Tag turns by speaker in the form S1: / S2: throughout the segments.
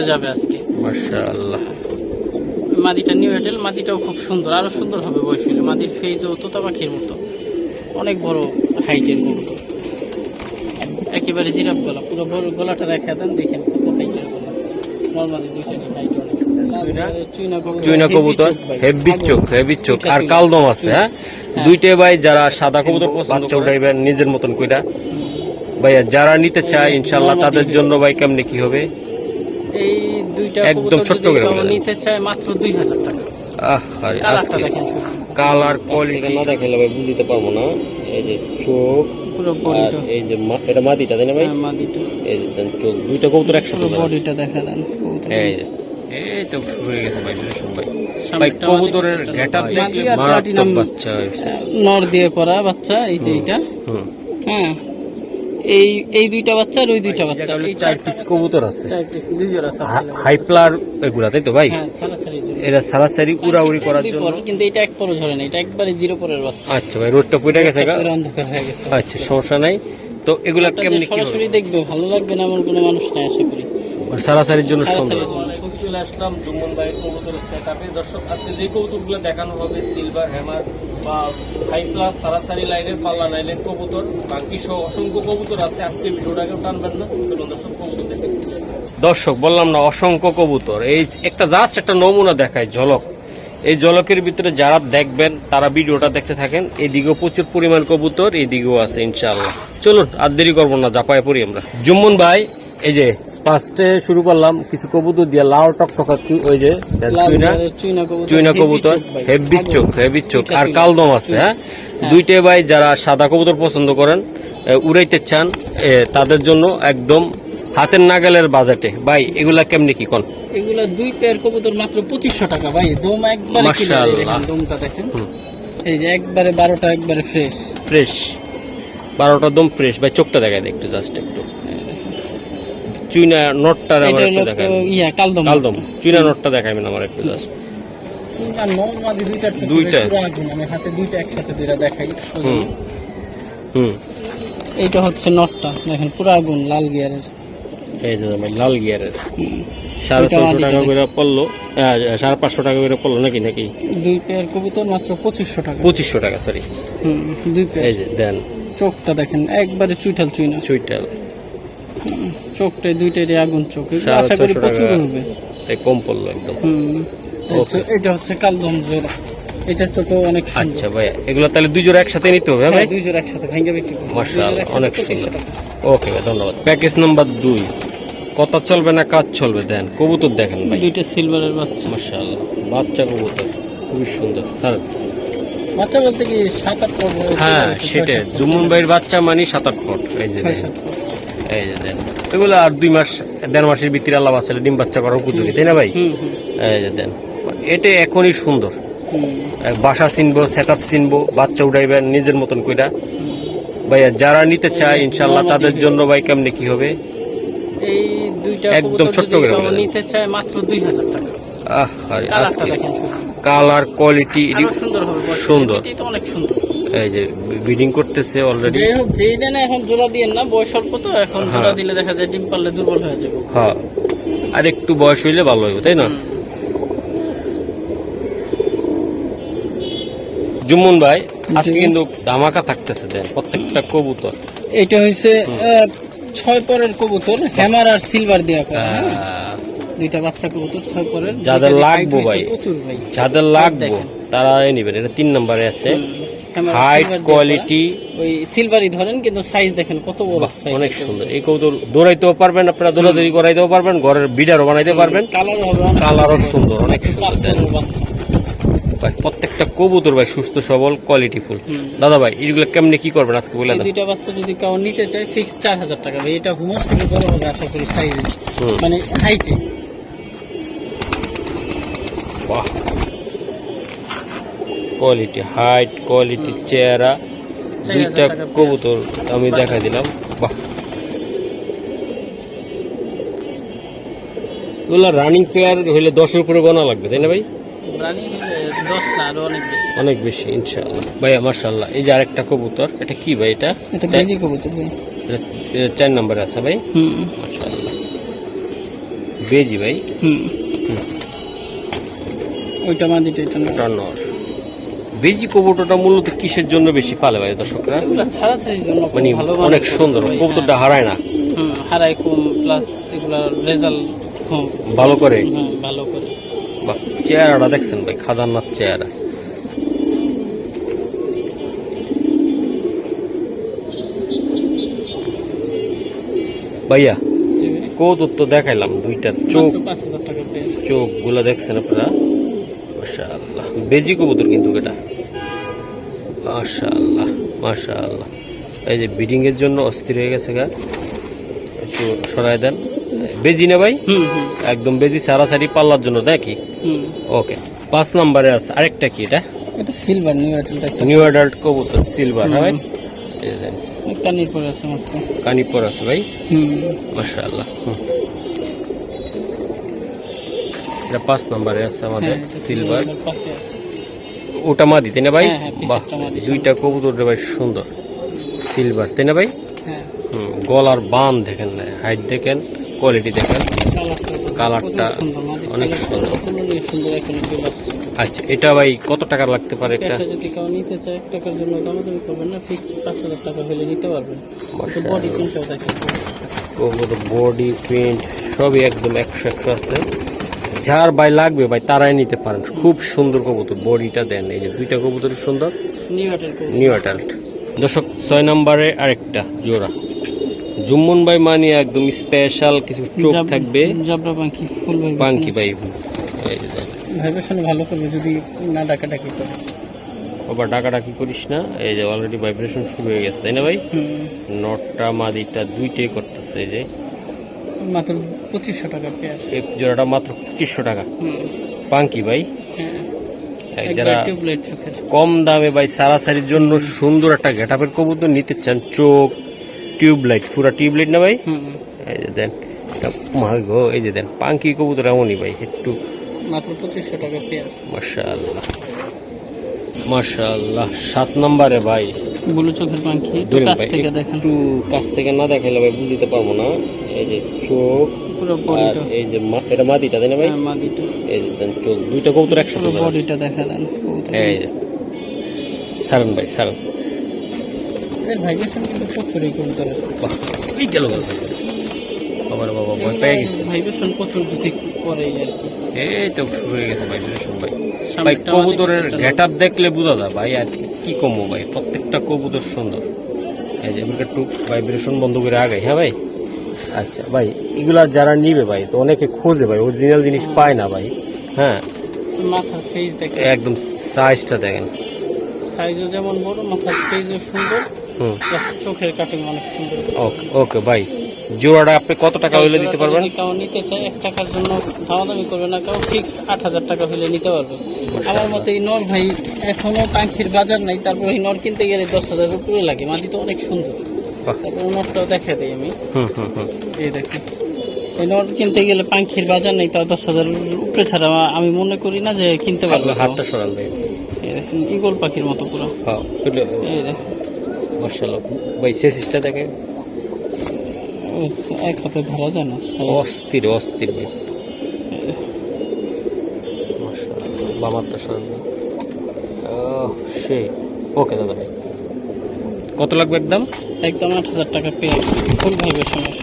S1: যাবে আজকে
S2: মাশাআল্লাহ।
S1: মাদিটা নিউ এডেল, মাদিটাও খুব সুন্দর, আরো সুন্দর হবে বয়স হলে। মাদির ফেজও তোতা পাখির মতো, অনেক বড় হাইটের কবুতর, একেবারে জিরাফ গলা, পুরো বড় গলাটা দেখা দেন, দেখেন কত হাইটের গলা। নরমালি দুইটারই হাইট অনেক।
S2: চুইনা কবুতর, হেভি চোখ আর কালদম আছে। হ্যাঁ, দুইটাই ভাই যারা সাদা কবুতর পছন্দ করে নিজের মতন কইরা ভাইয়া যারা নিতে চায় ইনশাআল্লাহ তাদের জন্য ভাই কেমনে কি হবে?
S1: এই দুইটা
S2: একদম ছোট্ট করে
S1: নিতে চায় মাত্র 2000 টাকা।
S2: আরে আজকে কালার কোয়ালিটি না দেখাইলে ভাই বুঝতে পারবো না। এই যে চোখ
S1: পুরো বডিটা,
S2: এই যে এটা মাদিটা তাই না ভাই?
S1: মাদিটা,
S2: এই যে চোখ দুইটা কবুতর একসাথে,
S1: বডিটা দেখা দেন।
S2: এই তো শুরু হয়ে গেছে ভাই। ভাই কবুতরের গেটআপ দেখলে মারাত্মক বাচ্চা হইছে,
S1: নর দিয়ে করা বাচ্চা। এই যে এটা, হ্যাঁ, এই দুইটা বাচ্চা আর ওই দুইটা বাচ্চা, এই
S2: 4 পিস কবুতর আছে,
S1: 4 পিস, দুই জোড়া আছে।
S2: হাইপ্লার এগুলা তাই তো ভাই?
S1: হ্যাঁ, সারাসারি
S2: এরা সারাসারি উড়াউড়ি করার জন্য,
S1: কিন্তু এটা এক পরও ঝরে না, এটা একবারে জিরো পরের বাচ্চা।
S2: আচ্ছা ভাই, রোডটা পড়ে গেছে,
S1: অন্ধকার হয়ে গেছে।
S2: আচ্ছা সমস্যা নাই। তো এগুলা কেমনি কি
S1: সরাসরি দেখবে ভালো লাগবে না এমন কোনো মানুষ নাই আশা করি।
S2: সারাসারির জন্য সুন্দর।
S3: চলে আসলাম জুম্মন ভাইয়ের কবুতরের সেটআপে। দর্শক, আজকে যে কবুতরগুলো দেখানো হবে সিলভার হ্যামার বা হাই প্লাস সারাসারি লাইনের পাল্লা লাইনের কবুতর, বাকি সহ অসংখ্য কবুতর আছে। আজকে ভিডিওটাকেও টানবেন না, চলুন দর্শক কবুতর দেখে।
S2: দর্শক বললাম না অসংখ্য কবুতর, এই একটা জাস্ট একটা নমুনা দেখায়, ঝলক। এই ঝলকের ভিতরে যারা দেখবেন তারা ভিডিওটা দেখতে থাকেন। এদিকেও প্রচুর পরিমাণ কবুতর, এদিকেও আছে ইনশাআল্লাহ। চলুন আর দেরি করবো না, জাপায় পড়ি আমরা। জুম্মন ভাই এই যে ফার্স্টে শুরু করলাম কিছু কবুতর দিয়ে, লাল টকটকা ওই যে চুইনা কবুতর, হেভি চোখ আর কালদম আছে। হ্যাঁ, দুইটাই ভাই যারা সাদা কবুতর পছন্দ করেন, উড়াইতে চান, তাদের জন্য একদম হাতের নাগালের বাজেটে। ভাই এগুলা কেমনি কি কোন?
S1: এগুলা দুই পেয়ার কবুতর মাত্র 2500 টাকা ভাই। দম একবারে
S2: মাশাআল্লাহ,
S1: দমটা দেখেন, এই যে একবারে 12টা একবারে ফ্রেশ 12টা দম ফ্রেশ। ভাই চোখটা দেখায় দে একটু, জাস্ট একটু। চুইনা নটটা আমার একটু দেখায়, কালদম চুইনা নটটা দেখাইবেন আমার একটু জাস্ট। চুইনা নরমালি দুইটা আমি হাতে দুইটা একসাথে দুইটা দেখাই। এইটা হচ্ছে নটটা, দেখেন পুরো আগুন, লাল গিয়ারের।
S2: এই যে লাল গিয়ারের 450 টাকা করে পড়লো, 550 টাকা করে পড়লো নাকি?
S1: দুই পেয়ার কবুতর মাত্র 2500 টাকা।
S2: 2500 টাকা, সরি।
S1: দুই পেয়ার।
S2: এই যে দেন
S1: চোখটা দেখেন, একবারে চুইটাল। চোখটাই দুইটারই আগুন চোখ, আশা করি প্রচুর উঠবে।
S2: কম পড়লো একদম।
S1: এটা হচ্ছে কালদম জোড়া, এটা চোখ অনেক সুন্দর।
S2: আচ্ছা ভাই, এগুলো তাহলে দুই জোড়া একসাথে নিতে হবে? ভাই
S1: দুই জোড়া একসাথে ভাঙা বিক্রি করব।
S2: মাশাআল্লাহ, অনেক সুন্দর। ওকে ভাই, ধন্যবাদ। প্যাকেজ নাম্বার 2, কথা চলবে না কাজ চলবে। দেন কবুতর দেখেন ভাই,
S1: দুইটা সিলভারের বাচ্চা।
S2: মাশাআল্লাহ, বাচ্চা কবুতর খুবই সুন্দর। স্যার
S1: বাচ্চা বলতে কি 7-8 ফুট?
S2: হ্যাঁ সেটাই, জুম্মন ভাইয়ের বাচ্চা মানে 7-8 ফুট। এই যে এই যে দেন, এগুলো আর 2 মাস 1.5 মাসের ভিতরে আল্লাহ বাচ্চা ডিম বাচ্চা করার উপযোগী, তাই না ভাই? এই যে দেন, এটা এখনই সুন্দর। বাসা চিনবো, সেটআপ চিনবো, বাচ্চা উঠাইবেন নিজের মতন কইরা। ভাইয়া যারা নিতে চায় ইনশাআল্লাহ তাদের জন্য ভাই কেমনে কি হবে?
S1: এই দুইটা
S2: একদম ছোট্ট করে
S1: নিতে চায় মাত্র 2000 টাকা।
S2: আরে আজকে কালার কোয়ালিটি সুন্দর,
S1: এটা অনেক সুন্দর।
S2: এই যে ব্রিডিং করতেছে অলরেডি।
S1: যেই দেন এখন জোড়া দিয়েন না, বয়স অল্প তো, এখন জোড়া দিলে দেখা যায় ডিম পারলে দুর্বল হয়ে যাবে।
S2: হ্যাঁ, আর একটু বয়স হইলে ভালো হইবে, তাই না? জুম্মন ভাই আজকে কিন্তু ধামাকা থাকতেছে, দেন প্রত্যেকটা কবুতর।
S1: এটা হইছে 6 পরের কবুতর, হ্যামার আর সিলভার দেয়া করা। দুইটা বাচ্চা কবুতর 6 পরের।
S2: যাদের লাগবো ভাই, যাদের লাগবো তারা নেবেন। এটা 3 নম্বরে আছে, হাইট কোয়ালিটি
S1: ওই সিলভারই ধরেন, কিন্তু সাইজ দেখেন কত বড় সাইজ,
S2: অনেক সুন্দর। এই কবুতর দৌড়াইতেও পারবেন আপনারা, দৌড়াদৌড়ি করাইতেও পারবেন, ঘরের বিডারও বানাইতে পারবেন। কালারও সুন্দর, অনেক সুন্দর। ভাই প্রত্যেকটা কবুতর ভাই সুস্থ সবল কোয়ালিটি ফুল। দাদা ভাই এগুলো কেমনে কি করবেন আজকে বলে দেন?
S1: দুইটা বাচ্চা যদি কেউ নিতে চায় ফিক্স 4000 টাকা ভাই। এটা হুমস থেকে বড় হবে আশা করি সাইজ, মানে হাইটে।
S2: বাহ, কোয়ালিটি, হাইট কোয়ালিটি, চেহারা, দুইটা কবুতর আমি দেখাই দিলাম। বাহ, এগুলো রানিং পেয়ার হইলে 10-এর উপরে গোনা লাগবে, তাই না ভাই?
S1: রানিং 10 না, আরো
S2: অনেক বেশি ইনশাআল্লাহ। ভাইয়া মাশাআল্লাহ, এই যে আরেকটা কবুতর, এটা কি ভাই? এটা
S1: বেজি কবুতর ভাই,
S2: 4 নম্বরে আছে ভাই। মাশাআল্লাহ, বেজি ভাই।
S1: ওইটা মাদিটা, এটা
S2: এটা নর। বেজি কবুতরটা মূলত কিসের জন্য বেশি পালে ভাই দর্শকরা?
S1: এগুলা ছাড়াছাড়ির জন্য
S2: মানে
S1: ভালো,
S2: অনেক সুন্দর, কবুতরটা হারায় না,
S1: হারায় কম, প্লাস এগুলা রেজাল্ট
S2: ভালো করে।
S1: ভালো করে।
S2: বাহ, চেহারাটা দেখছেন ভাই, খাদারনাথ চেহারা। ভাইয়া কবুতর তো দেখাইলাম দুইটা, চোখ,
S1: 5,000 টাকা পেয়ে।
S2: চোখ গুলা দেখছেন আপনারা, মাশাআল্লাহ। বেজি কবুতর কিন্তু এটা, মাশাআল্লাহ মাশাআল্লাহ। এই যে ব্রিডিং এর জন্য অস্থির হয়ে গেছে গা, একটু সরাই দেন। বেজি না ভাই? একদম বেজি, সারাসারি পাল্লার জন্য নাকি? ওকে। 5 নম্বরে আছে আরেকটা, কি এটা?
S1: এটা silver new adult,
S2: new adult কবুতর, সিলভার। হ্যাঁ ভাই, এই যে দেন,
S1: কানির পরে আছে মাত্র,
S2: কানি পর আছে ভাই, মাশাআল্লাহ। এটা 5 নম্বরে আছে আমাদের, সিলভার। ওটা মাদি তাই না ভাই? বাহ, দুইটা কবুতর ভাই সুন্দর, সিলভার তাই না ভাই? গলার বান দেখেন না, হাইট দেখেন, কোয়ালিটি দেখেন, কালারটা অনেক সুন্দর। আচ্ছা, এটা ভাই কত টাকা লাগতে পারে? এটা
S1: যদি কেউ নিতে চায়, 1 টাকার জন্য দামাদামি করবেন না, ফিক্সড 5,000 টাকা হলে নিতে পারবেন। বডি প্রিন্টও দেখেন,
S2: বডি প্রিন্ট সবই একদম 100 আছে। যার ভাই লাগবে ভাই তারাই নিতে পারেন, খুব সুন্দর কবুতর, বডিটা দেন। এই যে দুইটা কবুতর সুন্দর, নিউ অ্যাডাল্ট। দর্শক 6 নম্বরে আরেকটা জোড়া, জুম্মন ভাই মানে একদম স্পেশাল কিছু চোখ থাকবে,
S1: জাবরা পাখি, ফুল ভাই
S2: পাঙ্কি ভাই।
S1: ভাইব্রেশন ভালো করবে যদি না ডাকাডাকি করে।
S2: আবার ডাকাডাকি করিস না, এই যে অলরেডি ভাইব্রেশন শুরু হয়ে গেছে তাই না ভাই? নটটা মাদিটা দুইটাই করতেছে। এই যে
S1: মাত্র 2500 টাকা পেয়ার,
S2: এই জোড়াটা মাত্র 2500 টাকা। পাঙ্কি ভাই, যারা কম দামে ভাই সারাসারির জন্য সুন্দর একটা গেটআপের কবুতর নিতে চান, চোখ টিউবলাইট, পুরা টিউবলাইট না ভাই? এই যে দেন, গো, এই যে দেন পাঙ্কি কবুতর এমনই ভাই, একটু
S1: মাত্র 2500 টাকা পেয়ার।
S2: মাশাআল্লাহ মাশাআল্লাহ। 7 নম্বরে ভাই
S1: ব্লু চোখের পাখি, কাছ থেকে দেখেন,
S2: একটু কাছ থেকে না দেখাইলে ভাই বুঝতে পারবো না। এই যে চোখ,
S1: পুরো বডিটা,
S2: এই যে এটা মাদিটা তাই না ভাই?
S1: মাদিটা।
S2: এই যে দেন চোখ, দুইটা কবুতর একসাথে,
S1: পুরো বডিটা দেখা দেন কবুতর।
S2: এই যে সারন ভাই, সারন।
S1: এর ভাইব্রেশন কিন্তু প্রচুরই কবুতরের।
S2: বাহ, এই গেল গেল বাবা রে বাবা, ভয় পেয়ে গেছে।
S1: ভাইব্রেশন প্রচুর যদি করে আর কি।
S2: এই তো শুরু হয়ে গেছে ভাইব্রেশন ভাই। ভাই কবুতরের গেটআপ দেখলে বোঝা যায় ভাই, আর কি কমবো ভাই, প্রত্যেকটা কবুতর সুন্দর। এই যে একটু ভাইব্রেশন বন্ধ করে আগাই। হ্যাঁ ভাই, আচ্ছা ভাই, এগুলা যারা নিবে ভাই তো অনেকে খোঁজে ভাই, অরিজিনাল জিনিস পায় না ভাই। হ্যাঁ,
S1: মাথার ফেস দেখেন,
S2: একদম সাইজটা দেখেন,
S1: সাইজও যেমন বড়, মাথার ফেসও সুন্দর, চোখের কাটিং অনেক সুন্দর।
S2: ওকে ওকে ভাই, জোড়াটা আপনি কত টাকা হইলে দিতে পারবেন?
S1: কেউ নিতে চায় 1 টাকার জন্য দামাদামি করবে না, কেউ ফিক্সড 8,000 টাকা হলে নিতে পারবে। আমার মতে এই নর ভাই এখনো পাখির বাজার নাই, তারপর এই নর কিনতে গেলে 10,000 উপরে লাগে। মাদি তো অনেক সুন্দর, তারপর নরটাও দেখা দেয় আমি। এই দেখেন, এই নর কিনতে গেলে পাখির বাজার নেই, তাও 10,000 উপরে ছাড়া আমি মনে করি না যে কিনতে পারবে।
S2: হাতটা সরান ভাই,
S1: এই দেখেন ঈগল পাখির মতো পুরো। এই দেখেন
S2: মাশাআল্লাহ ভাই, শেষটা দেখে
S1: এক হাতে ধরা যায় না,
S2: অস্থির অস্থির ভাই। মাশাআল্লাহ, বামারটা সরান ভাই। সেই ওকে দাদা ভাই, কত লাগবে? একদম
S1: 8,000 টাকা পেয়ে ফুল ভাইব্রেশনের।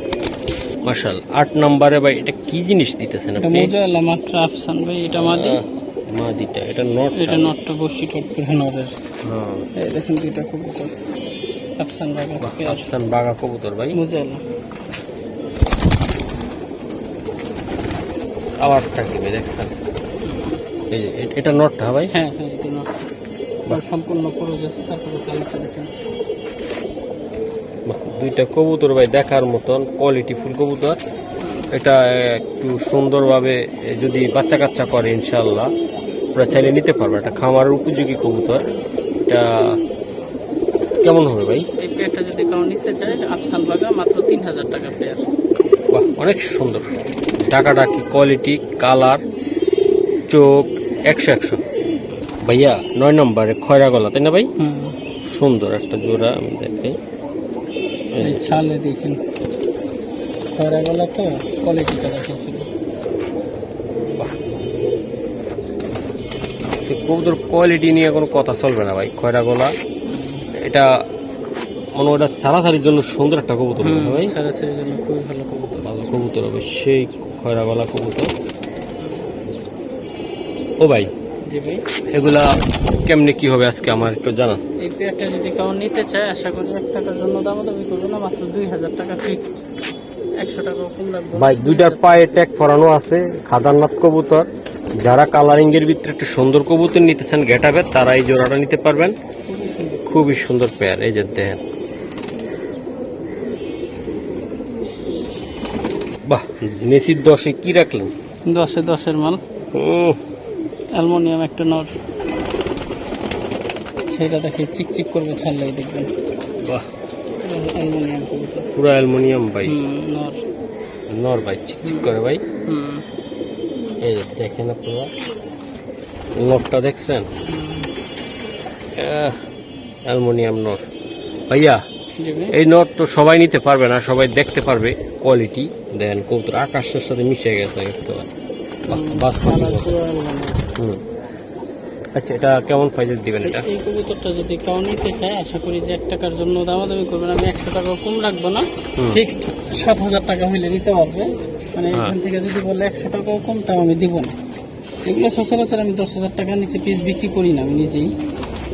S2: মাশাআল্লাহ। 8 নম্বরে ভাই এটা কি জিনিস দিতেছেন আপনি?
S1: এটা মোজা লামা ক্রাফটসন ভাই, এটা মাদি,
S2: মাদিটা, এটা নট,
S1: এটা নটটা বসি টট করে নরের। এই দেখেন দুইটা কবুতর, ক্রাফটসন বাগা পেয়ার,
S2: ক্রাফটসন বাগা কবুতর ভাই,
S1: মোজা লামা।
S2: আওয়াজটা কি ভাই দেখছেন? এই যে এটা নটটা ভাই?
S1: হ্যাঁ হ্যাঁ, এটা নট সম্পূর্ণ ক্রোজ আছে। তারপরে কালারটা দেখেন,
S2: দুইটা কবুতর ভাই দেখার মতন, কোয়ালিটি ফুল কবুতর। এটা একটু সুন্দরভাবে যদি বাচ্চা কাচ্চা করে ইনশাআল্লাহ ওরা চাইলে নিতে পারবে, এটা খামারের উপযোগী কবুতর। এটা কেমন হবে ভাই?
S1: এই পেয়ারটা যদি কেউ নিতে চায় আফসান বাগা, মাত্র 3,000 টাকা পেয়ার।
S2: বাহ, অনেক সুন্দর, ডাকাডাকি কোয়ালিটি, কালার, চোখ 100 ভাইয়া। 9 নম্বরে খয়রা গলা তাই না ভাই? সুন্দর একটা জোড়া, আমি দেখাই।
S1: ছালে দেখেন খয়রা গলা, তো কোয়ালিটিটা দেখেন শুধু।
S2: আজকে কবুতর কোয়ালিটি নিয়ে কোনো কথা চলবে না ভাই। খয়রা গলা এটা মনে হয় ওটা ছাড়াছাড়ির জন্য সুন্দর একটা কবুতর হবে না ভাই?
S1: ছাড়াছাড়ির জন্য খুবই ভালো কবুতর।
S2: ভালো কবুতর হবে, সেই খয়রা গলা কবুতর। ও ভাই,
S1: জি ভাই,
S2: এগুলা কেমনে কি হবে আজকে আমার একটু জানান।
S1: এই পেয়ারটা যদি কেউ নিতে চায় আশা করি 1 টাকার জন্য দামাদামি করবে না, মাত্র 2000 টাকা ফিক্সড। 100 টাকা কম লাগবে
S2: ভাই দুইটার পায়ে ট্যাগ ফরানো আছে, খাদারনাথ কবুতর। যারা কালারিং এর ভিতরে একটা সুন্দর কবুতর নিতে চান গেটাবে, তারা এই জোড়াটা নিতে পারবেন।
S1: খুবই সুন্দর।
S2: খুবই সুন্দর পেয়ার, এই যে দেখেন। বাহ, মেসির 10-এ কি রাখলেন?
S1: 10-এ 10-এর মাল। অ্যালুমিনিয়াম একটা নর, সেটা দেখে চিকচিক করবে ছাড়লেই দেখবেন।
S2: বাহ,
S1: অ্যালুমিনিয়াম কবুতর,
S2: পুরো অ্যালুমিনিয়াম ভাই।
S1: নর।
S2: নর ভাই, চিকচিক করে ভাই।
S1: হুম,
S2: এই যে দেখেন আপনারা, নরটা দেখছেন? অ্যালুমিনিয়াম নর ভাইয়া।
S1: জি ভাই।
S2: এই নট তো সবাই নিতে পারবে না, সবাই দেখতে পারবে কোয়ালিটি। দেখেন কবুতর আকাশের সাথে মিশে গেছে একেবারে। বাসমতি
S1: কালার
S2: কবুতর।
S1: পুরো অ্যালুমিনিয়াম।
S2: হুম। আচ্ছা, এটা কেমন প্রাইসে দিবেন এটা?
S1: এই কবুতরটা যদি কেউ নিতে চায় আশা করি যে 1 টাকার জন্য দামাদামি করবেন। আমি 100 টাকা কম রাখবো না,
S2: হুম।
S1: ফিক্সড 7000 টাকা হইলে নিতে পারবে। মানে
S2: হ্যাঁ।
S1: এখান থেকে যদি বলে 100 টাকাও কম, তাও আমি দিব না। এগুলো সচরাচর আমি 10,000 টাকা নিচে পিস বিক্রি করি না আমি নিজেই।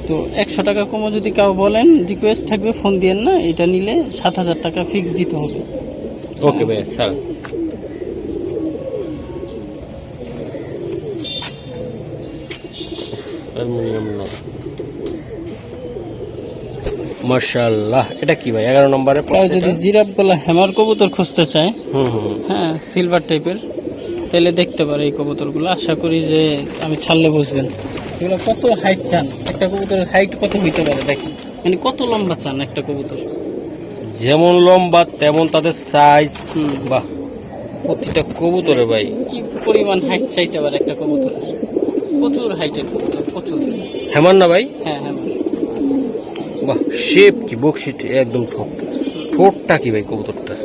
S1: তো 100 টাকা কমও যদি কেউ বলেন, রিকোয়েস্ট থাকবে ফোন দিয়েন না, এটা নিলে 7000 টাকা ফিক্স দিতে হবে।
S2: ওকে ভাই স্যার। অ্যালুমিনিয়াম নট, মাশাআল্লাহ। এটা কি ভাই 11 নম্বরে?
S1: কেউ যদি জিরাফ গলা হ্যামার কবুতর খুঁজতে চায়,
S2: হুম হুম।
S1: হ্যাঁ, সিলভার টাইপের, তাহলে দেখতে পারে এই কবুতরগুলো। আশা করি যে আমি ছাড়লে বুঝবেন এগুলো কত হাইট চান। একটা কবুতরের হাইট কত হইতে পারে দেখেন, মানে কত লম্বা চান একটা কবুতর।
S2: যেমন লম্বা তেমন তাদের সাইজ।
S1: হুম।
S2: বাহ, প্রতিটা কবুতরে ভাই
S1: কি পরিমাণ হাইট চাইতে পারে একটা কবুতরের। প্রচুর হাইটের কবুতর, প্রচুর।
S2: হেমান না ভাই?
S1: হ্যাঁ হ্যাঁ।
S2: বাহ, শেপ কি বকশিট একদম। ঠোঁটটা কি ভাই কবুতরটার?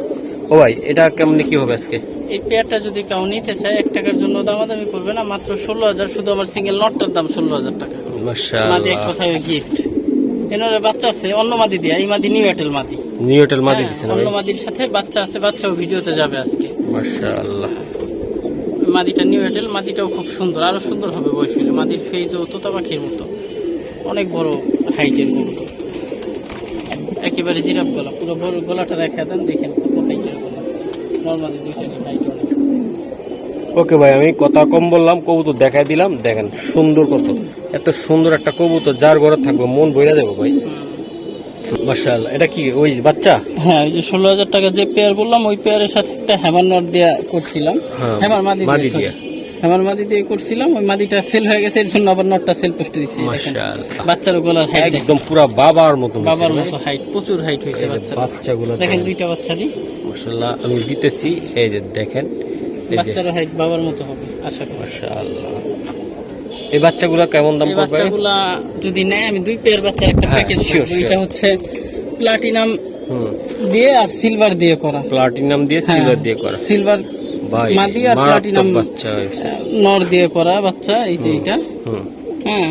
S2: ও ভাই, এটা কেমনে কি হবে আজকে?
S1: এই পেয়ারটা যদি কেউ নিতে চায় 1 টাকার জন্য দামাদামি করবে না, মাত্র 16,000। শুধু আমার সিঙ্গেল নটটার দাম 16,000 টাকা। মাদি এক
S2: মাশাআল্লাহ।
S1: কথায় গিফট। এনারে বাচ্চা আছে অন্য মাদি দিয়া, এই মাদি নিউ এয়ারটেল মাদি।
S2: নিউ এয়ারটেল মাদি
S1: হ্যাঁ,
S2: দিছেন ভাই?
S1: অন্য মাদির সাথে বাচ্চা আছে, বাচ্চাও ভিডিওতে যাবে আজকে।
S2: মাশাআল্লাহ।
S1: মাদিটা নিউ এয়ারটেল, মাদিটাও খুব সুন্দর, আরো সুন্দর হবে বয়স হইলে। মাদির ফেজও তোতা পাখির মতো, অনেক বড় হাইটের কবুতর। একেবারে জিরাফ গলা, পুরো বড় গলাটা দেখা দেন, দেখেন কত হাইটের গলা। নর্মালি দুইটারই হাইট অনেক।
S2: ওকে ভাই, আমি কথা কম বললাম, কবুতর দেখাই দিলাম। দেখেন সুন্দর কত, এত সুন্দর একটা কবুতর যার ঘরে থাকবে মন বইরা যাবে ভাই। মাশাআল্লাহ। এটা কি ওই বাচ্চা?
S1: হ্যাঁ, ওই যে 16,000 টাকা যে পেয়ার বললাম, ওই পেয়ারের সাথে একটা হ্যামার নট দিয়া করছিলাম।
S2: হ্যাঁ,
S1: হ্যামার মাদি
S2: মাদি
S1: দিয়ে,
S2: দিয়া।
S1: হ্যামার মাদি দিয়ে করছিলাম। ওই মাদিটা সেল হয়ে গেছে, এর জন্য আবার নটটা সেল পোস্টে দিচ্ছি।
S2: মাশাআল্লাহ।
S1: বাচ্চার গলার হাইট
S2: একদম পুরা বাবার মতো।
S1: বাবার মতো হাইট, প্রচুর হাইট হয়েছে বাচ্চার।
S2: বাচ্চাগুলো
S1: দেখেন দুইটা বাচ্চারই,
S2: মাশাআল্লাহ। আমি দিতেছি, এই যে দেখেন, এই যে
S1: বাচ্চার হাইট বাবার মতো হবে আশা করি।
S2: মাশাআল্লাহ। এই বাচ্চাগুলো কেমন দাম
S1: এই
S2: পড়বে?
S1: বাচ্চাগুলা যদি নেয়, আমি 2 পেয়ার বাচ্চার একটা
S2: হ্যাঁ,
S1: প্যাকেজ
S2: sure,
S1: করব। এটা হচ্ছে প্লাটিনাম
S2: হুম,
S1: দিয়ে আর সিলভার দিয়ে করা।
S2: প্লাটিনাম দিয়ে সিলভার দিয়ে করা
S1: সিলভার
S2: ভাই।
S1: মাদি আর
S2: মারাত্মক
S1: প্লাটিনাম
S2: বাচ্চা হয়েছে।
S1: নর দিয়ে করা বাচ্চা। এই যে এইটা,
S2: হুম,
S1: হ্যাঁ,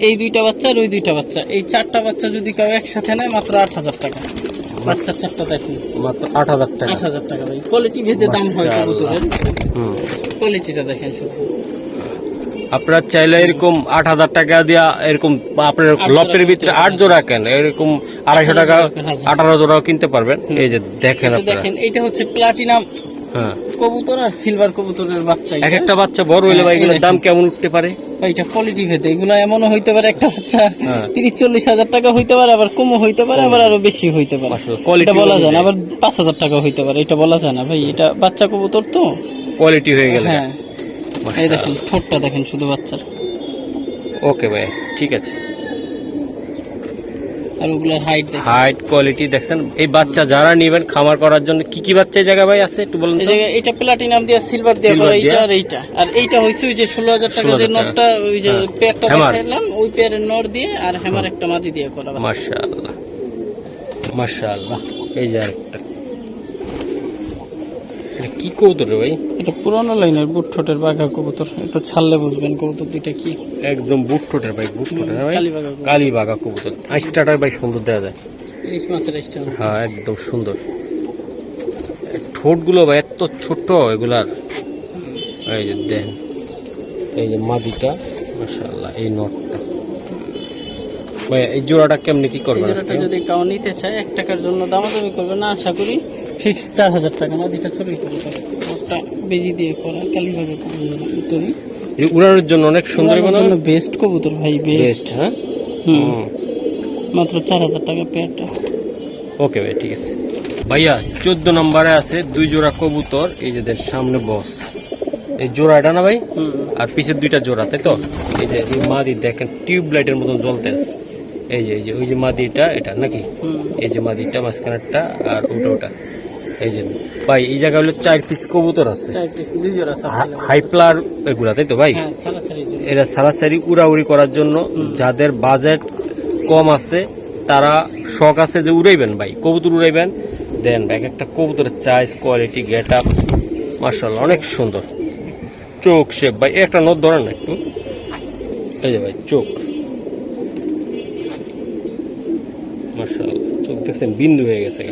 S1: এই দুইটা বাচ্চা আর ওই দুইটা বাচ্চা, এই 4টা বাচ্চা যদি কেউ একসাথে নেয়, মাত্র 8,000 টাকা। বাচ্চা 4টা দেখুন,
S2: মাত্র 8,000 টাকা।
S1: 8,000 টাকা ভাই। কোয়ালিটি ভেদে দাম হয় কবুতরের,
S2: হুম।
S1: কোয়ালিটিটা দেখেন শুধু।
S2: আপনারা চাইলে এরকম 8,000 টাকা দিয়া এরকম আপনার লটের ভিতরে 8 জোড়া কেন, এরকম 250 টাকা 18 জোড়াও কিনতে পারবেন। এই যে দেখেন
S1: এটা
S2: আপনারা।
S1: দেখেন, এইটা হচ্ছে প্লাটিনাম
S2: হ্যাঁ,
S1: কবুতর আর সিলভার কবুতরের বাচ্চা।
S2: এক একটা বাচ্চা বড় হইলে ভাই এগুলোর দাম কেমন উঠতে পারে?
S1: এটা কোয়ালিটি ভেদে, এগুলো এমনও হইতে পারে একটা বাচ্চা
S2: হ্যাঁ।
S1: 30-40 হাজার টাকা হইতে পারে, আবার কমও হইতে পারে, আবার আরো বেশি হইতে পারে।
S2: আসলে quality
S1: এটা বলা যায় না।
S2: অনুযায়ী।
S1: আবার 5,000 টাকা হইতে পারে, এটা বলা যায় না ভাই। এটা বাচ্চা কবুতর তো।
S2: কোয়ালিটি হয়ে গেল।
S1: হ্যাঁ, এই দেখেন ঠোঁটটা দেখেন শুধু বাচ্চার।
S2: ওকে ভাই, ঠিক আছে।
S1: আর ওগুলার হাইট দেখেন।
S2: হাইট কোয়ালিটি দেখছেন। এই বাচ্চা যারা নেবেন খামার করার জন্য কি কি বাচ্চা এই জায়গা ভাই আছে একটু বলুন
S1: এই
S2: তো?
S1: জায়গায় এটা প্লাটিনাম দিয়ে সিলভার দিয়ে
S2: Silver
S1: করা,
S2: দিয়ে।
S1: এইটা আর এইটা। আর এইটা হইছে ওই যে 16,000 টাকা যে
S2: 16,000
S1: নটটা, ওই যে
S2: হ্যাঁ।
S1: পেয়ারটা
S2: হ্যামার।
S1: দেখাইলাম, ওই পেয়ারের নর দিয়ে আর হ্যামার একটা মাদি দিয়ে করা বাচ্চা।
S2: মাশাআল্লাহ, মাশাআল্লাহ। এই যে আরেকটা, এটা কি কবুতর রে ভাই?
S1: এটা পুরানো লাইনের বুট ঠোঁটের বাঘা কবুতর, এটা ছাড়লে বুঝবেন কবুতর দুইটা কি।
S2: একদম বুট ঠোঁটের ভাই, বুট ঠোঁটের ভাই,
S1: কালীবাঘা কবুতর।
S2: কালীবাঘা কবুতর। আইসটাটা ভাই সুন্দর দেখা যায়।
S1: ইলিশ মাছের আইসটা।
S2: হ্যাঁ একদম সুন্দর। ঠোঁটগুলো ভাই এত ছোট এগুলার। এই যে দেন, এই যে মাদিটা মাশাআল্লাহ, এই নটটা ভাই। এই জোড়াটা কেমনে কি করবেন?
S1: এই জোড়াটা যদি কাউ নিতে চায় 1 টাকার জন্য দামাদামি করবে না, আশা করি ফিক্স 4000 টাকা। মাদিটা ছবি কবুতর, ওটা বেজি দিয়ে করা কালীবাঘা কবুতর।
S2: এই উড়ানোর জন্য অনেক সুন্দর বানানো,
S1: বেস্ট কবুতর ভাই,
S2: বেস্ট। হ্যাঁ
S1: মাত্র 4000 টাকা পেয়ারটা।
S2: ওকে ভাই, ঠিক আছে ভাইয়া। 14 নম্বরে আছে 2 জোড়া কবুতর। এই যে সামনে বস, এই জোড়াটা না ভাই, আর পিছের 2টা জোড়া, তাই তো? এই যে এই মাদি দেখেন টিউব লাইটের মতন জ্বলতে আছে। এই যে ওই যে মাদিটা, এটা নাকি? এই যে মাদিটা মাঝখানেরটা, আর ওটা। এই যে ভাই এই জায়গায় হলো 4 পিস কবুতর আছে,
S1: 4 পিস 2 জোড়া
S2: হাইপ্লার এগুলা, তাই তো ভাই?
S1: হ্যাঁ, সারাসারি জোড়া।
S2: এরা সারাসারি উড়াউড়ি করার জন্য, যাদের বাজেট কম আছে তারা শখ আছে যে উড়াইবেন ভাই, কবুতর উড়াইবেন, দেন ভাই একটা কবুতরের সাইজ, কোয়ালিটি, গেট আপ মাশাআল্লাহ অনেক সুন্দর। চোখ শেপ ভাই, একটা নট ধরেন না একটু। এই যে ভাই চোখ মাশাআল্লাহ, চোখ দেখছেন বিন্দু হয়ে গেছে।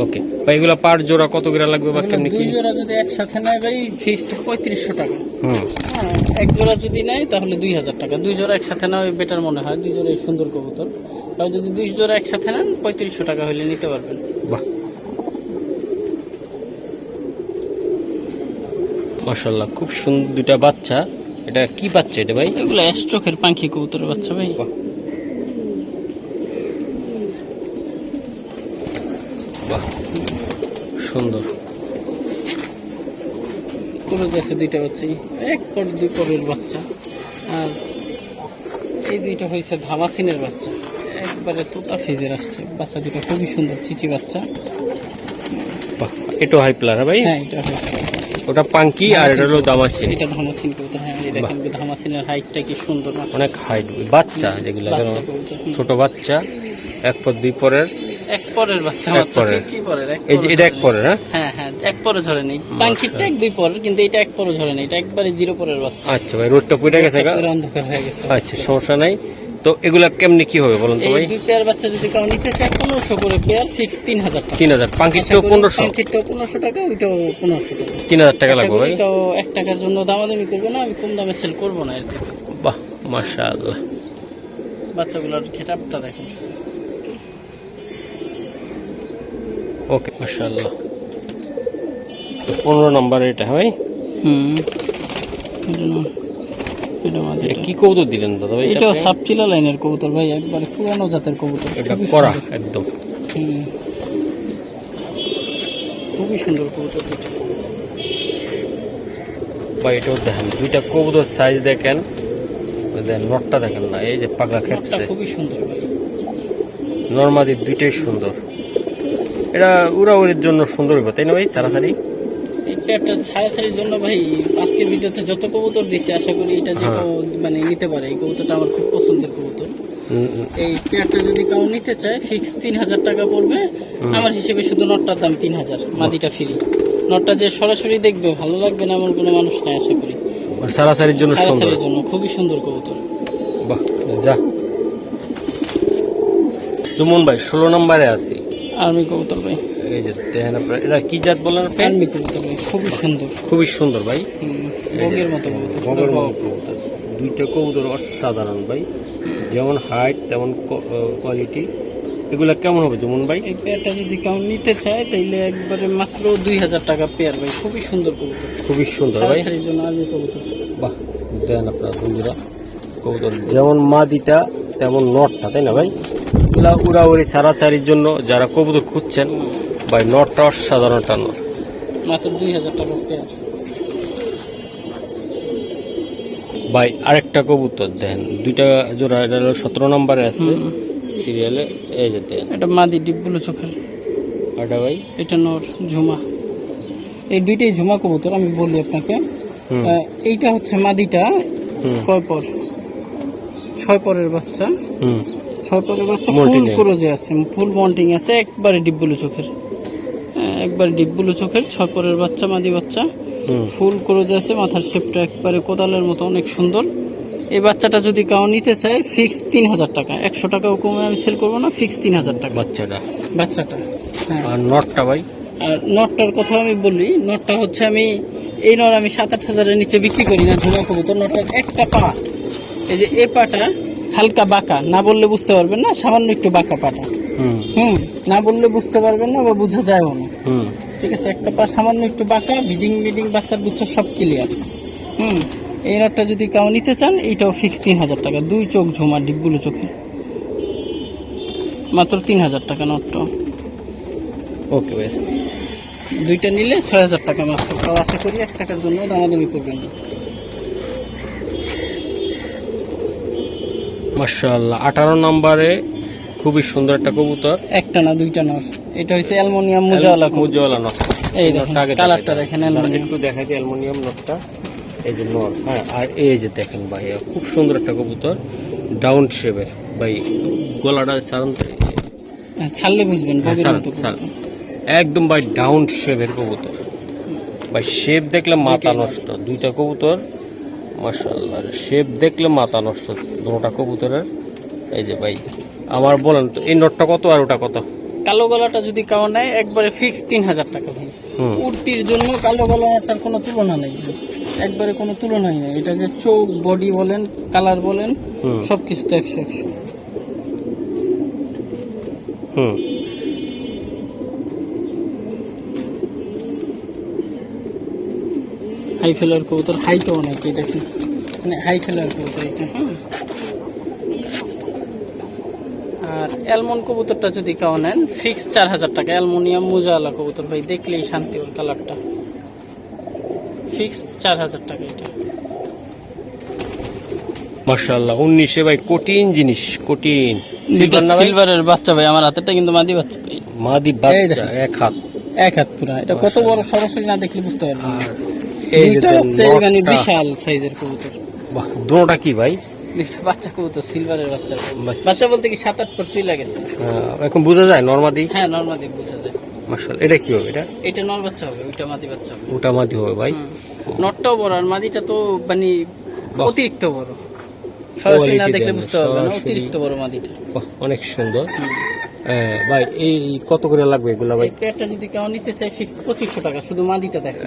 S2: ওকে ভাই, এগুলা পার জোড়া কত করে লাগবে বা কেমনি কি?
S1: 2 জোড়া যদি একসাথে নেয় ভাই ফিক্সড 3500 টাকা। এক জোড়া যদি নেয় তাহলে 2000 টাকা। 2 জোড়া একসাথে নেওয়া বেটার মনে হয়, 2 জোড়া সুন্দর কবুতর। আর যদি 2 জোড়া একসাথে নেন 3500 টাকা হলে নিতে পারবেন।
S2: বাহ মাশাআল্লাহ, খুব সুন্দর 2টা বাচ্চা। এটা কি বাচ্চা এটা ভাই?
S1: এগুলো অ্যাস্ট্রোকের পাখি কবুতরের বাচ্চা ভাই।
S2: বাহ সুন্দর।
S1: ক্রোজ আছে 2টা বাচ্চাই, 1 পর 2 পরের বাচ্চা। আর এই 2টা হয়েছে ধামাসিনের বাচ্চা, একবারে তোতা ফেজের আসছে বাচ্চা। 2টা খুবই সুন্দর চিচি বাচ্চা।
S2: বাহ, এটা হাইপ্লার ভাই?
S1: হ্যাঁ, এটা
S2: ওটা পাঙ্কি আর এটা হলো দামাসিন।
S1: এটা ধামাসিন কবুতর। হ্যাঁ, এই দেখেন ধামাসিনের হাইটটা কি সুন্দর,
S2: অনেক হাইট। বাচ্চা যেগুলো ছোট বাচ্চা, 1 পর 2 পরের,
S1: 1 পরের বাচ্চা মাত্র, চিচি পরের।
S2: এই যে এটা 1 পরের?
S1: হ্যাঁ হ্যাঁ, 1 পরে ঝরে নেই। পাঙ্কিটা 1-2 পরের, কিন্তু এটা 1 পরে ঝরে নেই, এটা একবারে 0 পরের বাচ্চা।
S2: আচ্ছা ভাই, রোডটা পুড়ে গেছে,
S1: অন্ধকার হয়ে গেছে।
S2: আচ্ছা সমস্যা নাই। তো এগুলা কেমনি কি হবে বলুন তো ভাই?
S1: এই 2 পেয়ার বাচ্চা যদি কেউ নিতে চায় 1500 করে পেয়ার, ফিক্স 3000 টাকা।
S2: 3000। পাঙ্কিটাও 1500?
S1: পাঙ্কিটাও 1500 টাকা, ওইটাও 1500 টাকা।
S2: 3000 টাকা লাগবে ভাই।
S1: তো 1 টাকার জন্য দামাদামি করবে না, আমি কম দামে সেল করব না এর থেকে।
S2: বাহ মাশাআল্লাহ,
S1: বাচ্চাগুলোর খেটাপটা দেখেন।
S2: ওকে মাশাআল্লাহ। তো 15 নম্বর এটা ভাই। এটা কি কবুতর দিলেন দাদা ভাই?
S1: এটা সাবচিলা লাইনের কবুতর ভাই, একবারে পুরানো জাতের কবুতর।
S2: এটা করা একদম
S1: খুবই সুন্দর কবুতর
S2: ভাই। এটাও দেখেন 2টা কবুতর সাইজ দেখেন, দেন নটটা দেখেন না, এই যে পাগলা খেপছে,
S1: খুবই সুন্দর ভাই।
S2: নরমাদি 2টাই সুন্দর। এটা উড়াউড়ির জন্য সুন্দর হবে তাই না ভাই? সারাসারি
S1: এই পেয়ারটা ছাড়াছাড়ির জন্য ভাই আজকের ভিডিওতে যত কবুতর দিছি, আশা করি এটা যে কেউ মানে নিতে পারে। এই কবুতরটা আমার খুব পছন্দের কবুতর। এই পেয়ারটা যদি কেউ নিতে চায় ফিক্স 3000 টাকা পড়বে। আমার হিসেবে শুধু নটটার দাম 3000, মাদিটা ফ্রি। নটটা যে সরাসরি দেখবে ভালো লাগবে না এমন কোনো মানুষ নাই আশা করি।
S2: সারাসারির জন্য সুন্দর,
S1: সারাসারির জন্য খুবই সুন্দর কবুতর।
S2: বাহ যা। সুমন ভাই 16 নম্বরে আছি,
S1: আর্মি কবুতর ভাই।
S2: এই যে দেখেন আপনারা, এটা কি জাত বললেন?
S1: আর্মি কবুতর ভাই, খুবই সুন্দর,
S2: খুবই সুন্দর ভাই।
S1: বগের মতো কবুতর,
S2: বগের মতো কবুতর। 2টা কবুতর অসাধারণ ভাই, যেমন হাইট তেমন কোয়ালিটি। এগুলা কেমন হবে জুমন ভাই?
S1: এই পেয়ারটা যদি কেউ নিতে চায় তাইলে একবারে মাত্র 2000 টাকা পেয়ার ভাই। খুবই সুন্দর কবুতর,
S2: খুবই সুন্দর ভাই।
S1: সারাসারির জন্য আর্মি কবুতর।
S2: বাহ, দেন আপনারা বন্ধুরা কবুতর, যেমন মাদিটা তেমন নটটা, তাই না ভাই? এগুলা উড়াউড়ি ছাড়াছাড়ির জন্য যারা কবুতর খুঁজছেন ভাই, নটটা অসাধারণ একটা নট,
S1: মাত্র 2000 টাকা পেয়ার
S2: ভাই। আরেকটা কবুতর দেন, 2টা জোড়া, এটা হলো 17 নম্বরে আছে সিরিয়ালে। এই যে দেন,
S1: এটা মাদি ডিপগুলো চোখের।
S2: এটা ভাই,
S1: এটা নর ঝুমা। এই 2টাই ঝুমা কবুতর। আমি বলি আপনাকে, এইটা হচ্ছে মাদিটা, কয় পর? 6 পরের বাচ্চা। 6 পরের বাচ্চা, ফুল ক্রোজে আছে, ফুল মন্টিং আছে, একবারে ডিপগুলো চোখের।
S3: একবার ডিপ ব্লু চোখের, 6 পরের বাচ্চা, মাদি বাচ্চা, ফুল ক্রোজ আছে, মাথার শেপটা একবারে কোদালের মতো অনেক সুন্দর। এই বাচ্চাটা যদি কাউ নিতে চায় ফিক্স 3000 টাকা, 100 টাকাও কমে আমি সেল করবো না, ফিক্স 3000 টাকা বাচ্চাটা। হ্যাঁ।
S2: আর নটটা ভাই?
S3: আর নটটার কথা আমি বলি, নটটা হচ্ছে আমি এই নর আমি 7-8 হাজারের নিচে বিক্রি করি না ঝুমা কবুতর। নটটার একটা পা, এই যে এই পাটা হালকা বাঁকা, না বললে বুঝতে পারবেন না, সামান্য একটু বাঁকা পাটা। না বললে বুঝতে পারবেন না বা বোঝা যায়ও না। ঠিক আছে, একটা পা সামান্য একটু বাঁকা, বিডিং বাচ্চার বুচ্চা সব ক্লিয়ার। এই নটটা যদি কেউ নিতে চান এইটাও ফিক্স 3000 টাকা। 2 চোখ ঝুমা, ডিপগুলো চোখে, মাত্র 3000 টাকা নটটা।
S2: ওকে ভাই,
S3: দুইটা নিলে 6000 টাকা মাত্র। তাও আশা করি 1 টাকার জন্য দামাদামি করবেন না।
S2: মাশাআল্লাহ, 18 নম্বরে খুবই সুন্দর একটা কবুতর।
S3: একটা না, দুইটা নর। এটা হচ্ছে অ্যালুমিনিয়াম মুজাওয়ালা
S2: নট।
S3: এই নটটা আগে কালারটা দেখেন, অ্যালুমিনিয়াম
S2: একটু দেখাই দিই অ্যালুমিনিয়াম নটটা। এই যে নর, হ্যাঁ। আর এই যে দেখেন ভাই, খুব সুন্দর একটা কবুতর, ডাউন শেপের ভাই। গলাটা ছাড়ুন,
S3: ছাড়লে বুঝবেন
S2: একদম ভাই ডাউন শেপের কবুতর ভাই। শেপ দেখলে মাথা নষ্ট, দুইটা কবুতর মাশাআল্লাহ, শেপ দেখলে মাথা নষ্ট দুটোটা কবুতরের। এই যে ভাই আমার বলেন তো, এই নটটা কত আর ওটা কত?
S3: কালো গলাটা যদি কাউ নেয় একবারে ফিক্স 3000 টাকা ভাই। উড়তির জন্য কালো গলাটার কোনো তুলনা নেই, একবারে কোনো তুলনাই নেই। এটা যে চোখ, বডি বলেন, কালার বলেন, সবকিছু তো 100-100। হাই ফেলার কবুতর, হাইটও অনেক, এটা কি মানে হাই ফেলার কবুতর এটা। আর অ্যালমন্ড কবুতরটা যদি কেউ নেন ফিক্স 4000 টাকা। অ্যালুমিনিয়াম মুজাওয়ালা কবুতর ভাই, দেখলেই শান্তি, ওর কালারটা ফিক্স 4000 টাকা এটা।
S2: মাশাআল্লাহ, 19-এ ভাই কঠিন জিনিস, কঠিন
S3: সিলভারের বাচ্চা ভাই। আমার হাতেরটা কিন্তু মাদি বাচ্চা ভাই,
S2: মাদি বাচ্চা, এক হাত
S3: পুরা। এটা কত বড় সরাসরি না দেখলে বুঝতে পারবেন।
S2: আর এই যে
S3: মানে বিশাল সাইজের কবুতর।
S2: বাহ, দুটোটা কি ভাই?
S3: বাচ্চা কবুতর, সিলভারের বাচ্চা। বাচ্চা বলতে কি 7-8 পর চুই লাগেছে
S2: এখন বোঝা যায় নরমাদি?
S3: হ্যাঁ, নরমাদি বোঝা যায়।
S2: মাশাআল্লাহ, এটা কি হবে?
S3: এটা নর বাচ্চা হবে, ওইটা মাদি বাচ্চা হবে।
S2: ওটা মাদি হবে ভাই।
S3: নটটাও বড় আর মাদিটা তো মানে অতিরিক্ত বড়, সরাসরি না দেখলে বুঝতে পারবেন না, অতিরিক্ত বড় মাদিটা।
S2: অনেক সুন্দর ভাই। এই কত করে লাগবে এগুলা ভাই?
S3: একটা যদি কেউ নিতে চায় ফিক্স 2500 টাকা, শুধু মাদিটা দেখেন।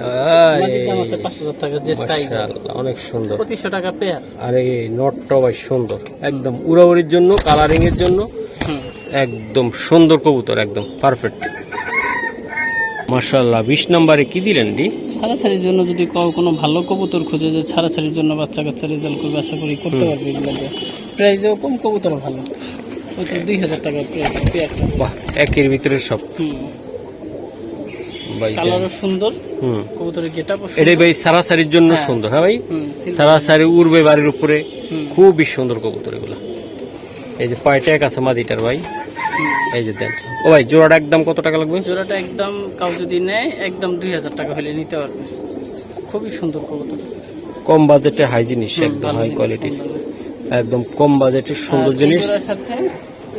S3: মাদির দাম আছে 5000 টাকা, যে সাইজ
S2: অনেক সুন্দর,
S3: 2500 টাকা পেয়ার।
S2: আর এই নটটাও ভাই সুন্দর, একদম উড়াউড়ির জন্য, কালারিং এর জন্য একদম সুন্দর কবুতর, একদম পারফেক্ট। মাশাআল্লাহ, 20 নম্বরে কি দিলেন ডি?
S3: ছাড়াছাড়ির জন্য যদি কোনো ভালো কবুতর খুঁজে, যে ছাড়াছাড়ির জন্য বাচ্চা কাচ্চা রেজাল্ট করবে, আশা করি করতে পারবে। এগুলো প্রাইসেও কম, কবুতর ভালো। 2000 টাকা পেয়ারটা।
S2: বাহ, একের ভিতরে সব।
S3: কালারও সুন্দর, কবুতরের গেটআপও সুন্দর।
S2: এটাই ভাই সারাসারির জন্য সুন্দর। হ্যাঁ ভাই, সারাসারি উড়বে বাড়ির উপরে, খুবই সুন্দর কবুতর এগুলো। এই যে পায়টা এক আছে মাদিটার ভাই, এই যে দেন। ও ভাই, জোড়াটা একদম কত টাকা লাগবে?
S3: জোড়াটা একদম কাউ যদি নেয় একদম 2000 টাকা হলে নিতে পারবে। খুবই সুন্দর কবুতর,
S2: কম বাজেটে হাই জিনিস, একদম হাই কোয়ালিটির, একদম কম বাজেটের সুন্দর জিনিস।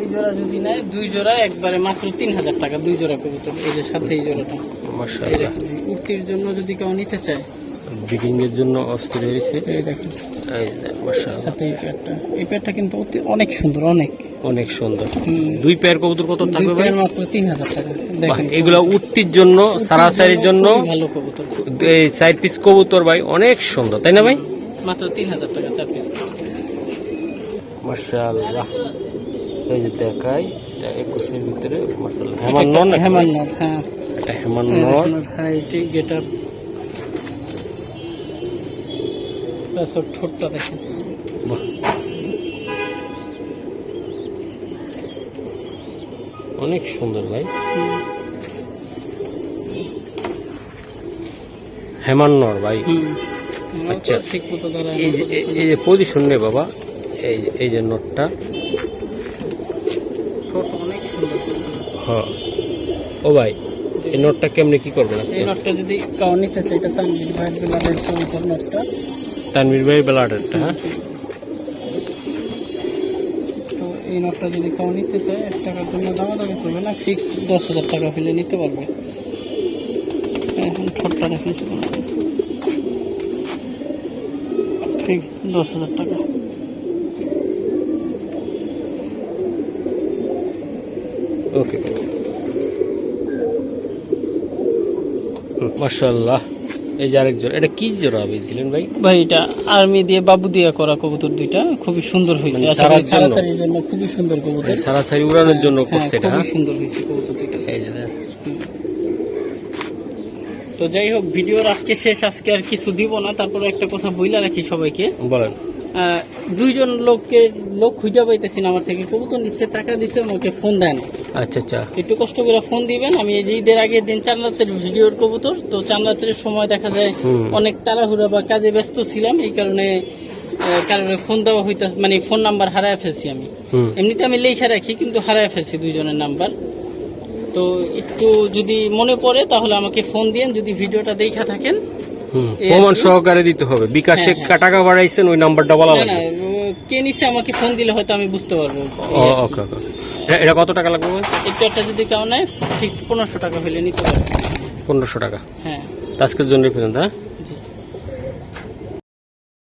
S3: এই জোড়া যদি নেয় 2 জোড়া একবারে মাত্র 3000 টাকা, 2 জোড়া কবুতর। এই যে সাথে এই জোড়াটা মাশাআল্লাহ, উড়তির জন্য যদি কেউ নিতে চায়,
S2: ব্রিডিং এর জন্য অস্থির হয়েছে।
S3: এই দেখেন,
S2: এই মাশাআল্লাহ,
S3: সাথে এই পেয়ারটা কিন্তু অনেক সুন্দর, অনেক
S2: সুন্দর। 2 পেয়ার কবুতর কত থাকবে ভাই?
S3: মাত্র 3000 টাকা। দেখেন,
S2: এগুলো উড়তির জন্য, সারাসারির জন্য
S3: ভালো কবুতর।
S2: এই 4 পিস কবুতর ভাই অনেক সুন্দর, তাই না ভাই?
S3: মাত্র 3000 টাকা 4 পিস।
S2: মাশাআল্লাহ, এই যে দেখাই, এটা 21-এর ভিতরে মাশাআল্লাহ।
S3: হেমান নর, হ্যাঁ,
S2: এটা হেমান নর।
S3: হ্যাঁ, এটি গেটআপ, প্লাস ওর ঠোঁটটা দেখেন।
S2: বাহ, অনেক সুন্দর ভাই। হেমান নর ভাই। আচ্ছা,
S3: ঠিক মতো ধরা।
S2: এই যে পজিশন নে বাবা, এই যে নটটা,
S3: ঠোঁট অনেক সুন্দর।
S2: হ্যাঁ। ও ভাই, এই নটটা কেমনে কি করবেন?
S3: এই নটটা যদি কাউ নিতে চাই, এটা তানভীর ভাই বেলাডের কবুতর নটটা,
S2: তানভীর ভাই বেলাডেরটা। হ্যাঁ,
S3: তো এই নটটা যদি কাউ নিতে চায় 1 টাকার জন্য দামাদামি করবে না, ফিক্সড 10,000 টাকা হলে নিতে পারবে। দেখুন ঠোঁটটা দেখুন, ফিক্স 10,000 টাকা।
S2: ওকে, মাশাআল্লাহ। এই যে আরেকজন, এটা কি জোড়া আপনি দিলেন ভাই?
S3: ভাই এটা আর্মি দিয়ে বাবু দিয়ে করা কবুতর, দুইটা খুবই সুন্দর হয়েছে।
S2: মানে
S3: আসলে
S2: ছাড়ার জন্য?
S3: ছাড়াছাড়ির জন্য খুবই সুন্দর কবুতর,
S2: সারাসারি উড়ানোর জন্য
S3: হ্যাঁ,
S2: করছে এটা।
S3: খুবই সুন্দর হয়েছে কবুতর দুইটা।
S2: এই যে দেখ।
S3: তো যাই হোক, ভিডিওর আজকে শেষ, আজকে আর কিছু দিব না। তারপরে একটা কথা বইলা রাখি সবাইকে,
S2: বলেন।
S3: দুইজন লোক খুঁজে পাইতেছি না আমার থেকে, কবুতর নিচ্ছে, টাকা দিচ্ছে, আমাকে ফোন দেয় না।
S2: আচ্ছা আচ্ছা,
S3: একটু কষ্ট করে ফোন দিবেন। আমি এই যে ঈদের আগের দিন চাঁদ রাতের ভিডিওর কবুতর, তো চাঁদ রাতের সময় দেখা যায় অনেক তাড়াহুড়া বা কাজে ব্যস্ত ছিলাম, এই কারণে ফোন দেওয়া হইতে, মানে ফোন নাম্বার হারায় ফেলছি আমি। এমনিতে আমি লেখা রাখি, কিন্তু হারায় ফেলছি দুইজনের নাম্বার। তো একটু যদি মনে পড়ে তাহলে আমাকে ফোন দিয়েন, যদি ভিডিওটা দেখা থাকেন।
S2: প্রমাণ সহকারে দিতে হবে। বিকাশে টাকা বাড়াইছেন, ওই নাম্বারটা বলা
S3: না
S2: লাগবে।
S3: না, কে নিছে আমাকে ফোন দিলে হয়তো আমি বুঝতে পারবো।
S2: ওকে ওকে, এটা কত টাকা লাগবে?
S3: একটু একটা যদি কেউ নেয়, ফিক্সড 1500 টাকা হলে নিতে পারবে।
S2: 1500 টাকা।
S3: হ্যাঁ,
S2: আজকের জন্য পর্যন্ত। হ্যাঁ,
S3: জি।